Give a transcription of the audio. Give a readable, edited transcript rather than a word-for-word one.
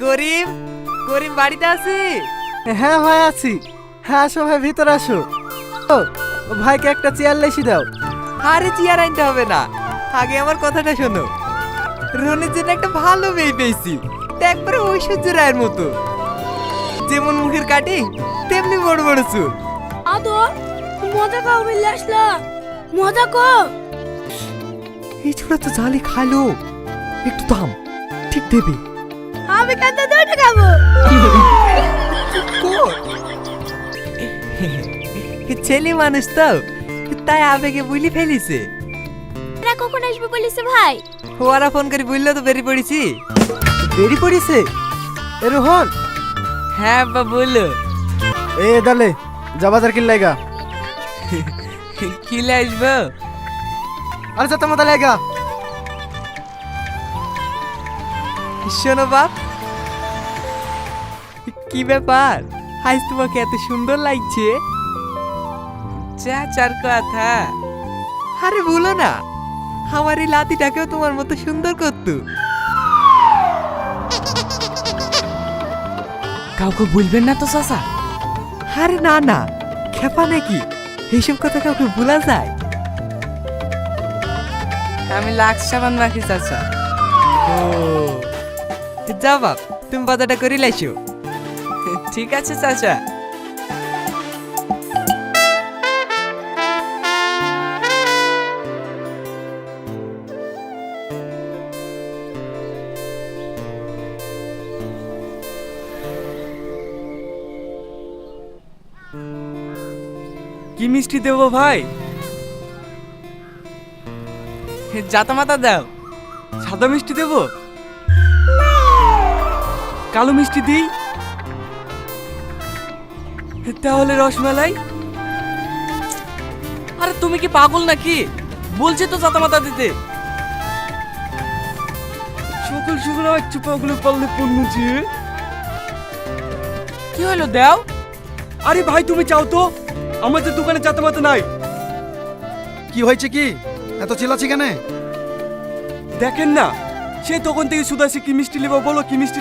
করিম, করিম বাড়িতে আছি? হ্যাঁ ভাই আছি। হ্যাঁ আসো ভাই, ভিতরে আসো। ও ভাইকে একটা চেয়ার লেসি দাও। আরে চেয়ার আনতে হবে না, আগে আমার কথাটা শোনো। রনের জন্য একটা ভালো মেয়ে পেয়েছি, তা একবারে ঐশ্বর্য রায়ের মতো। যেমন মুখের কাটি তেমনি বড় বড় চুল। আদর মজা খাও বলে আসলাম, মজা কর। এই ছোড়া তো জালি খালো, একটু দাম ঠিক দেবে। আমি কেন দুটো খাবো? ছেলে মানুষ তো, তাই আবেগে বুলি ফেলিছে। এরা কখন আসবে বলিস ভাই? ওরা ফোন করে বললো তো বেরিয়ে পড়েছি। দেরি পড়িছে। এ রোহন, হ্যাঁ আব্বা বললো। এ দালে যা বাজার কিল লাগা। কিলে আসবো? আরে যা তোমাদের লাগা। শোনো বাপ, কি ব্যাপার আজ তোমাকে এত সুন্দর লাগছে? চাচার কথা। আরে বলো না, আমার এই লাতিটাকেও তোমার মতো সুন্দর করতো। কাউকে বলবেন না তো চাচা? আরে না না, খেপা নাকি? এইসব কথা কাউকে ভোলা যায়? আমি লাক্স সাবান মাখি চাচা। ও যা বাপ, তুমি বাজারটা করে লাইছো। ঠিক আছে চাচা। কি মিষ্টি দেবো ভাই? জাতা মাতা দাও। সাদা মিষ্টি দেবো? কালো মিষ্টি দিই? তাহলে রসমালাই। আরে তুমি কি পাগল নাকি? বলছি তো জাতা মাতা দিতে। সকল সকল একটু পাগলে পারলে পড়ছে। কি হলো দাও? আরে ভাই তুমি চাও তো, আমাদের দোকানে জাতা মাতা নাই। কি হয়েছে কি এত চিল্লাছি কেন? দেখেন না, সে তখন থেকে শুধু আসে কি মিষ্টি নেবো বলো, কি মিষ্টি